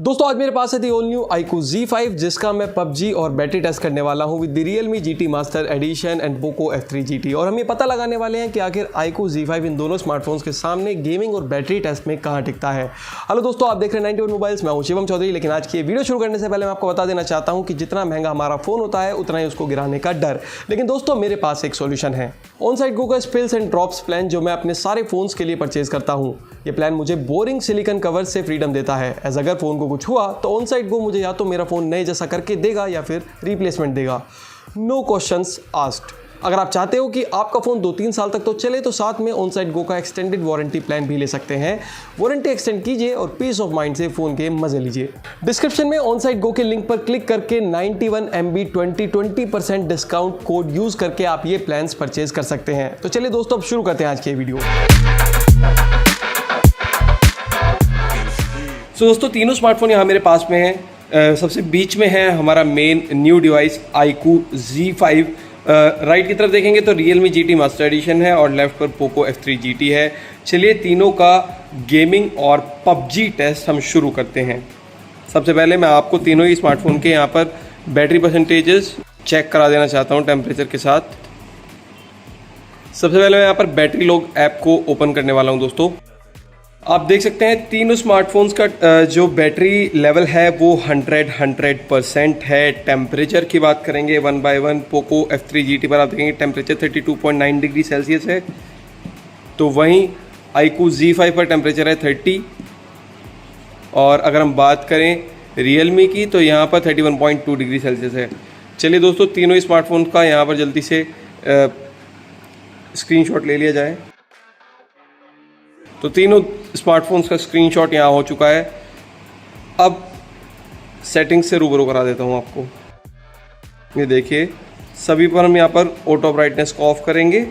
दोस्तों आज मेरे पास है the all new iQOO Z5 जिसका मैं PUBG और बैटरी टेस्ट करने वाला हूं with the Realme GT Master Edition and Poco F3 GT। और हम ये पता लगाने वाले हैं कि आखिर iQOO Z5 इन दोनों स्मार्टफोन्स के सामने गेमिंग और बैटरी टेस्ट में कहां टिकता है। हेलो दोस्तों, आप देख रहे हैं 91 मोबाइल्स, मैं हूं शिवम चौधरी। लेकिन आज की ये वीडियो शुरू करने से पहले मैं आपको बता देना चाहता हूं कि जितना महंगा हमारा फोन होता है उतना ही उसको गिराने का डर। लेकिन दोस्तों मेरे पास एक सोल्यूशन है, ऑनसाइट गो का स्पिल्स एंड ड्रॉप्स प्लान, जो मैं अपने सारे फोन्स के लिए परचेज करता हूं। ये प्लान मुझे बोरिंग सिलिकॉन कवर से फ्रीडम देता है। एज अगर फोन को कुछ हुआ तो ऑनसाइट गो मुझे या तो मेरा फोन नए जैसा करके देगा या फिर रिप्लेसमेंट देगा। No questions asked. अगर आप चाहते हो कि आपका फोन 2-3 साल तक तो चले तो साथ में ऑनसाइट गो का एक्सटेंडेड वारंटी प्लान भी ले सकते हैं। वारंटी एक्सटेंड कीजिए और पीस ऑफ माइंड से फोन के मजे लीजिए। डिस्क्रिप्शन में ऑनसाइट गो के लिंक पर क्लिक करके 91 MB 20% डिस्काउंट कोड यूज करके आप ये प्लान्स परचेज कर सकते हैं। तो चलिए दोस्तों अब शुरू करते हैं आज की वीडियो। तो दोस्तों तीनों स्मार्टफोन यहाँ मेरे पास में है। सबसे बीच में है हमारा main new device iQOO Z5। Right की तरफ देखेंगे तो Realme GT Master Edition है और लेफ्ट पर Poco F3 GT है। चलिए तीनों का गेमिंग और PUBG टेस्ट हम शुरू करते हैं। सबसे पहले मैं आपको तीनों ही स्मार्टफोन के यहाँ पर बैटरी परसेंटेजेस चेक करा देना चाहता हूँ टेम्परेचर के साथ। सबसे पहले मैं यहाँ पर बैटरी लॉग ऐप को ओपन करने वाला हूँ। दोस्तों आप देख सकते हैं तीनों स्मार्टफोन्स का जो बैटरी लेवल है वो 100% है। टेम्परेचर की बात करेंगे 1 by 1 पोको F3 GT पर आप देखेंगे टेम्परेचर 32.9 डिग्री सेल्सियस है। तो वहीं iQOO Z5 पर टेम्परेचर है 30। और अगर हम बात करें Realme की तो यहाँ पर 31.2 डिग्री सेल्सियस है। चलिए दोस्तों तीनों ही स्मार्टफोन का यहाँ पर जल्दी से स्क्रीनशॉट ले लिया जाए। तो तीनों स्मार्टफोन्स का स्क्रीनशॉट यहाँ हो चुका है। अब सेटिंग्स से रूबरू करा देता हूँ आपको। ये देखिए सभी पर हम यहाँ पर ऑटो ब्राइटनेस को ऑफ करेंगे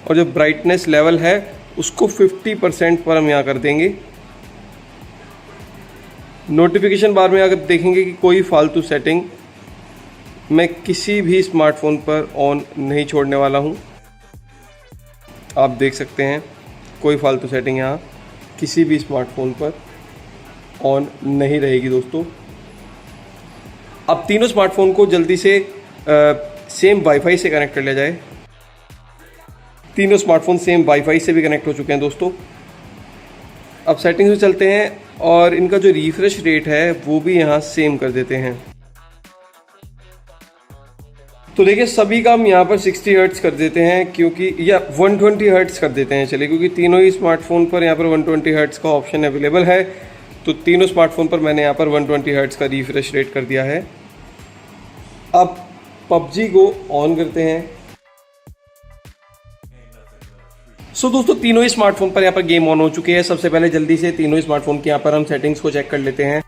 और जो ब्राइटनेस लेवल है उसको 50% पर हम यहाँ कर देंगे। नोटिफिकेशन बार में अगर देखेंगे कि कोई फालतू सेटिंग मैं किसी भी स्मार्टफोन पर ऑन नहीं छोड़ने वाला हूँ। आप देख सकते हैं कोई फालतू सेटिंग यहाँ किसी भी स्मार्टफोन पर ऑन नहीं रहेगी। दोस्तों अब तीनों स्मार्टफोन को जल्दी से सेम वाईफाई से कनेक्ट कर लिया जाए। तीनों स्मार्टफोन सेम वाईफाई से भी कनेक्ट हो चुके हैं। दोस्तों अब सेटिंग्स में चलते हैं और इनका जो रिफ्रेश रेट है वो भी यहाँ सेम कर देते हैं। तो देखिए सभी का हम यहाँ पर 60 हर्ट्ज कर देते हैं, क्योंकि या 120 हर्ट्ज कर देते हैं। चलिए क्योंकि तीनों ही स्मार्टफोन पर यहाँ पर 120 हर्ट्ज का ऑप्शन अवेलेबल है। तो तीनों स्मार्टफोन पर मैंने यहाँ पर 120 हर्ट्ज का रिफ्रेश रेट कर दिया है। अब PUBG को ऑन करते हैं। सो दोस्तों तीनों ही स्मार्टफोन पर यहाँ पर गेम ऑन हो चुके हैं। सबसे पहले जल्दी से तीनों ही स्मार्टफोन के यहाँ पर हम सेटिंग्स को चेक कर लेते हैं।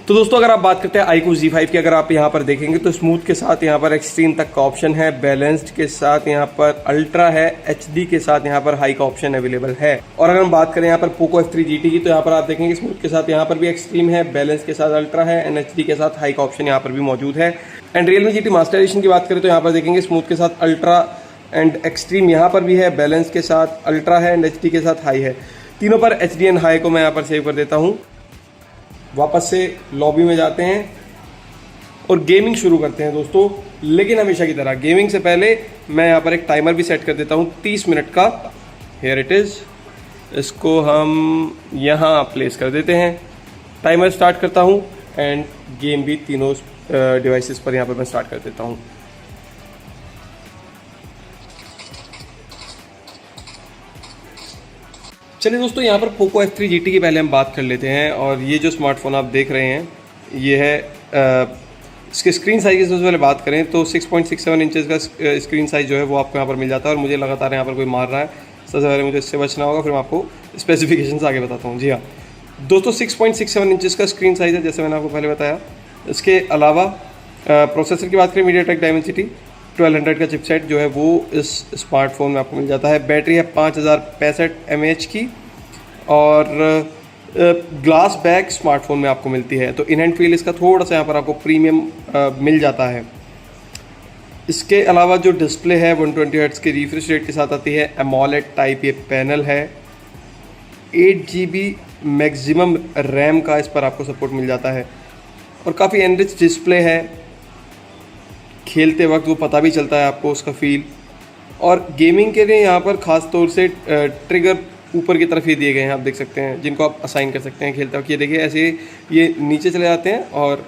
तो दोस्तों अगर आप बात करते हैं iQOO Z5 की, अगर आप यहाँ पर देखेंगे तो स्मूथ के साथ यहाँ पर एक्सट्रीम तक का ऑप्शन है, बैलेंस्ड के साथ यहाँ पर अल्ट्रा है, HD के साथ यहाँ पर हाई का ऑप्शन अवेलेबल है। और अगर हम बात करें यहाँ पर Poco F3 GT की तो यहाँ पर आप देखेंगे स्मूथ के साथ यहाँ पर भी एक्सट्रीम है, बैलेंस के साथ अल्ट्रा है एंड HD के साथ हाई का ऑप्शन यहाँ पर भी मौजूद है। And Realme GT Master Edition की बात करें तो यहाँ पर देखेंगे स्मूथ के साथ अल्ट्रा एंड एक्सट्रीम यहाँ पर भी है, बैलेंस के साथ अल्ट्रा है एंड HD के साथ हाई है। तीनों पर HD एंड हाई को मैं यहाँ पर सेव कर देता हूँ। वापस से लॉबी में जाते हैं और गेमिंग शुरू करते हैं दोस्तों। लेकिन हमेशा की तरह गेमिंग से पहले मैं यहाँ पर एक टाइमर भी सेट कर देता हूँ 30 मिनट का। हेयर इट इज़, इसको हम यहाँ प्लेस कर देते हैं। टाइमर स्टार्ट करता हूँ एंड गेम भी तीनों डिवाइसेस पर यहाँ पर मैं स्टार्ट कर देता हूँ। चलिए दोस्तों यहाँ पर Poco F3 GT की पहले हम बात कर लेते हैं। और ये जो स्मार्टफोन आप देख रहे हैं ये है इसके स्क्रीन साइज की सबसे पहले बात करें तो 6.67 इंचेस का स्क्रीन साइज जो है वो आपको यहाँ पर मिल जाता है। और मुझे लगातार यहाँ पर कोई मार रहा है, सबसे पहले मुझे इससे बचना होगा, फिर मैं आपको स्पेसिफिकेशंस आगे बताता हूँ। जी हाँ दोस्तों 6.67 इंचेस का स्क्रीन साइज है, जैसे मैंने आपको पहले बताया। इसके अलावा प्रोसेसर की बात करें MediaTek Dimensity 1200 का चिपसेट जो है वो इस स्मार्टफोन में आपको मिल जाता है। बैटरी है 5065 mAh की और ग्लास बैक स्मार्टफोन में आपको मिलती है। तो इन हैंड फील इसका थोड़ा सा यहाँ पर आपको प्रीमियम मिल जाता है। इसके अलावा जो डिस्प्ले है 120 हर्ट्ज के रिफ्रेश रेट के साथ आती है। एमोलेड टाइप ये पैनल है। 8GB मैक्सिमम रैम का इस पर आपको सपोर्ट मिल जाता है और काफ़ी एनरिच डिस्प्ले है। खेलते वक्त वो पता भी चलता है आपको उसका फील। और गेमिंग के लिए यहाँ पर ख़ास तौर से ट्रिगर ऊपर की तरफ ही दिए गए हैं, आप देख सकते हैं, जिनको आप असाइन कर सकते हैं खेलते वक्त। ये देखिए ऐसे ये नीचे चले जाते हैं और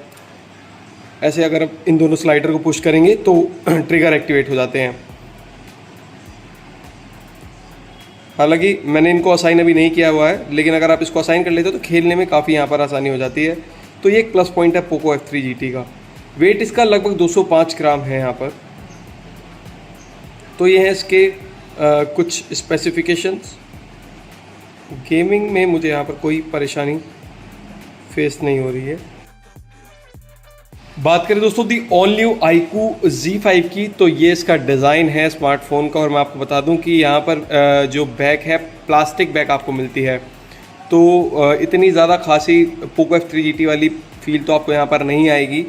ऐसे अगर आप इन दोनों स्लाइडर को पुश करेंगे तो ट्रिगर एक्टिवेट हो जाते हैं। हालांकि मैंने इनको असाइन अभी नहीं किया हुआ है, लेकिन अगर आप इसको असाइन कर लेते हो तो खेलने में काफ़ी यहाँ पर आसानी हो जाती है। तो ये एक प्लस पॉइंट है पोको F3 GT का। वेट इसका लगभग 205 ग्राम है यहाँ पर। तो ये है इसके कुछ स्पेसिफिकेशंस। गेमिंग में मुझे यहाँ पर कोई परेशानी फेस नहीं हो रही है। बात करें दोस्तों the all new iQOO Z5 की, तो ये इसका डिज़ाइन है स्मार्टफोन का। और मैं आपको बता दूं कि यहाँ पर जो बैक है प्लास्टिक बैक आपको मिलती है, तो इतनी ज़्यादा खासी पोको F3 GT वाली फील तो आपको यहाँ पर नहीं आएगी।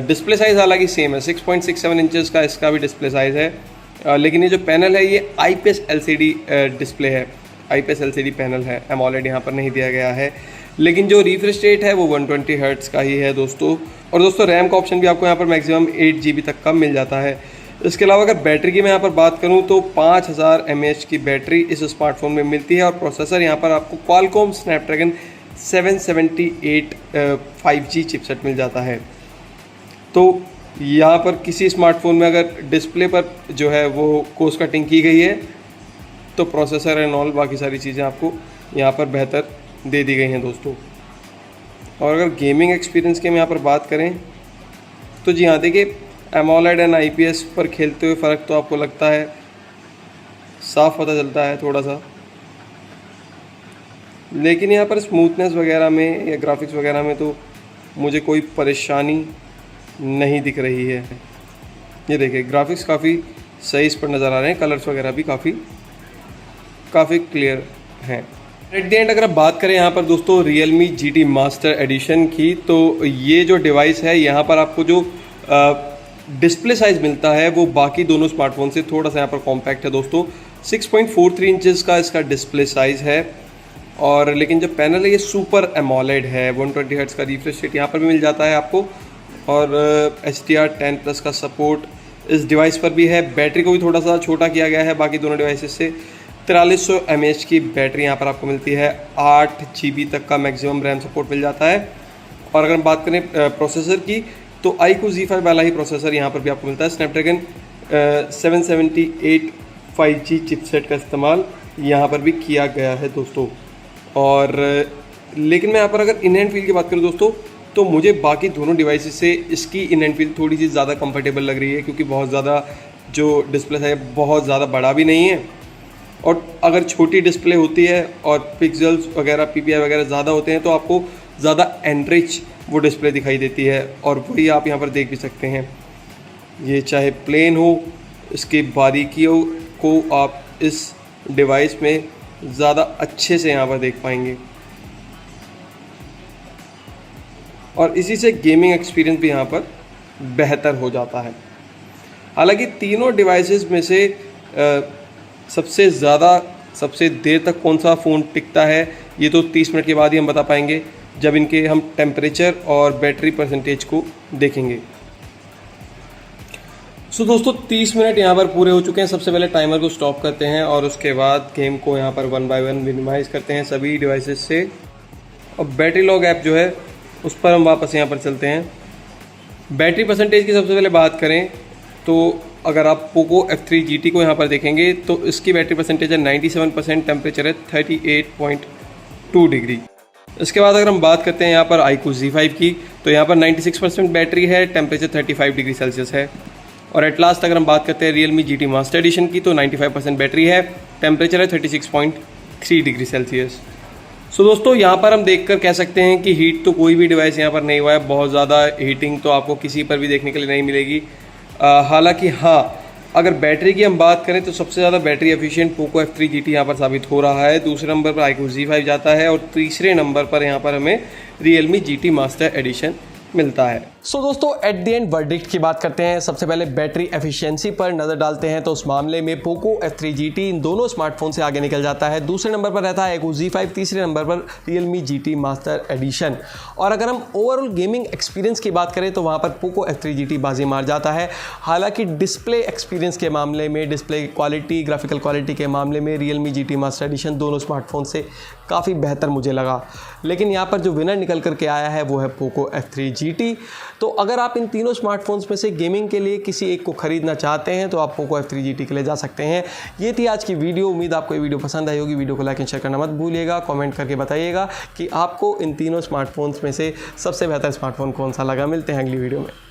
डिस्प्ले साइज़ हालांकि सेम है, 6.67 इंचज़ का इसका भी डिस्प्ले साइज़ है। लेकिन ये जो पैनल है ये IPS LCD डिस्प्ले है, IPS LCD पैनल है, एमोलेड यहाँ पर नहीं दिया गया है। लेकिन जो रिफ्रेश रेट है वो 120 हर्ट्ज़ का ही है दोस्तों। और दोस्तों रैम का ऑप्शन भी आपको यहाँ पर मैक्सिमम 8 GB तक का मिल जाता है। इसके अलावा अगर बैटरी की मैं यहाँ पर बात करूँ तो 5000 mAh की बैटरी इस स्मार्टफोन में मिलती है। और प्रोसेसर यहाँ पर आपको क्वालकॉम स्नैपड्रैगन 778 5G चिपसेट मिल जाता है। तो यहाँ पर किसी स्मार्टफोन में अगर डिस्प्ले पर जो है वो कोस्ट कटिंग की गई है तो प्रोसेसर एंड ऑल बाकी सारी चीज़ें आपको यहाँ पर बेहतर दे दी गई हैं दोस्तों। और अगर गेमिंग एक्सपीरियंस की हम यहाँ पर बात करें तो जी हाँ देखिए एमोलेड एंड IPS पर खेलते हुए फ़र्क तो आपको लगता है, साफ पता चलता है थोड़ा सा। लेकिन यहाँ पर स्मूथनेस वगैरह में या ग्राफिक्स वगैरह में तो मुझे कोई परेशानी नहीं दिख रही है। ये देखिए ग्राफिक्स काफ़ी सही इस पर नज़र आ रहे हैं, कलर्स वगैरह भी काफ़ी क्लियर हैं। एट द एंड अगर आप बात करें यहाँ पर दोस्तों Realme GT Master Edition की, तो ये जो डिवाइस है यहाँ पर आपको जो डिस्प्ले साइज़ मिलता है वो बाकी दोनों स्मार्टफोन से थोड़ा सा यहाँ पर कॉम्पैक्ट है दोस्तों। 6.43 इंचज़ का इसका डिस्प्ले साइज़ है। और लेकिन जो पैनल है ये सुपर एमोलेड है, 120 हर्ट्ज़ का रिफ्रेश रेट यहाँ पर भी मिल जाता है आपको। और HDR10+ का सपोर्ट इस डिवाइस पर भी है। बैटरी को भी थोड़ा सा छोटा किया गया है बाकी दोनों डिवाइसेस से। 4300 mAh की बैटरी यहाँ पर आपको मिलती है। 8 GB तक का मैक्सिमम रैम सपोर्ट मिल जाता है। और अगर हम बात करें प्रोसेसर की तो iQOO Z5 वाला ही प्रोसेसर यहाँ पर भी आपको मिलता है। स्नैपड्रैगन 778 5G चिपसेट का इस्तेमाल यहाँ पर भी किया गया है दोस्तों। और लेकिन मैं यहाँ पर अगर इन हैंड फील की बात करूँ दोस्तों तो मुझे बाकी दोनों डिवाइसेस से इसकी इन हैंड फील थोड़ी सी ज़्यादा कंफर्टेबल लग रही है, क्योंकि बहुत ज़्यादा जो डिस्प्ले है बहुत ज़्यादा बड़ा भी नहीं है। और अगर छोटी डिस्प्ले होती है और पिक्सल्स वगैरह PPI वगैरह ज़्यादा होते हैं तो आपको ज़्यादा एनरिच वो डिस्प्ले दिखाई देती है। और वही आप यहाँ पर देख भी सकते हैं, ये चाहे प्लेन हो, इसकी बारीकियों को आप इस डिवाइस में ज़्यादा अच्छे से यहाँ पर देख पाएंगे। और इसी से गेमिंग एक्सपीरियंस भी यहाँ पर बेहतर हो जाता है। हालांकि तीनों डिवाइसेस में से सबसे ज़्यादा सबसे देर तक कौन सा फ़ोन टिकता है ये तो 30 मिनट के बाद ही हम बता पाएंगे, जब इनके हम टेम्परेचर और बैटरी परसेंटेज को देखेंगे। सो दोस्तों 30 मिनट यहाँ पर पूरे हो चुके हैं। सबसे पहले टाइमर को स्टॉप करते हैं और उसके बाद गेम को यहाँ पर 1 बाय 1 मिनिमाइज़ करते हैं सभी डिवाइसेस से। और बैटरी लॉग ऐप जो है उस पर हम वापस यहाँ पर चलते हैं। बैटरी परसेंटेज की सबसे पहले बात करें तो अगर आप पोको F3 GT को यहाँ पर देखेंगे तो इसकी बैटरी परसेंटेज है 97%, टेम्परेचर है 38.2 डिग्री। इसके बाद अगर हम बात करते हैं यहाँ पर iQOO Z5 की तो यहाँ पर 96% बैटरी है, टेम्परेचर 35 डिग्री सेल्सियस है। और एट लास्ट अगर हम बात करते हैं Realme GT Master Edition की तो 95% बैटरी है, टेम्परेचर है 36.3 डिग्री सेल्सियस। सो दोस्तों यहाँ पर हम देखकर कह सकते हैं कि हीट तो कोई भी डिवाइस यहाँ पर नहीं हुआ है, बहुत ज़्यादा हीटिंग तो आपको किसी पर भी देखने के लिए नहीं मिलेगी। हालांकि हाँ, अगर बैटरी की हम बात करें तो सबसे ज़्यादा battery efficient Poco F3 GT यहाँ पर साबित हो रहा है। दूसरे नंबर पर iQOO Z5 जाता है और तीसरे नंबर पर यहाँ पर हमें Realme GT Master Edition मिलता है। सो दोस्तों एट द एंड वर्डिक्ट की बात करते हैं। सबसे पहले बैटरी एफिशिएंसी पर नज़र डालते हैं तो उस मामले में पोको F3 GT इन दोनों स्मार्टफोन से आगे निकल जाता है। दूसरे नंबर पर रहता है iQOO Z5, तीसरे नंबर पर Realme GT मास्टर एडिशन। और अगर हम ओवरऑल गेमिंग एक्सपीरियंस की बात करें तो वहाँ पर पोको F3 GT बाजी मार जाता है। हालांकि डिस्प्ले एक्सपीरियंस के मामले में, डिस्प्ले क्वालिटी, ग्राफिकल क्वालिटी के मामले में Realme GT मास्टर एडिशन दोनों स्मार्टफोन से काफ़ी बेहतर मुझे लगा। लेकिन यहाँ पर जो विनर निकल करके आया है वो है पोको F3 GT। तो अगर आप इन तीनों स्मार्टफोन्स में से गेमिंग के लिए किसी एक को खरीदना चाहते हैं तो आप पोको F3 GT के लिए जा सकते हैं। ये थी आज की वीडियो। उम्मीद आपको ये वीडियो पसंद आई होगी। वीडियो को लाइक एंड शेयर करना मत भूलिएगा। कमेंट करके बताइएगा कि आपको इन तीनों स्मार्टफोन्स में से सबसे बेहतर स्मार्टफोन कौन सा लगा। मिलते हैं अगली वीडियो में।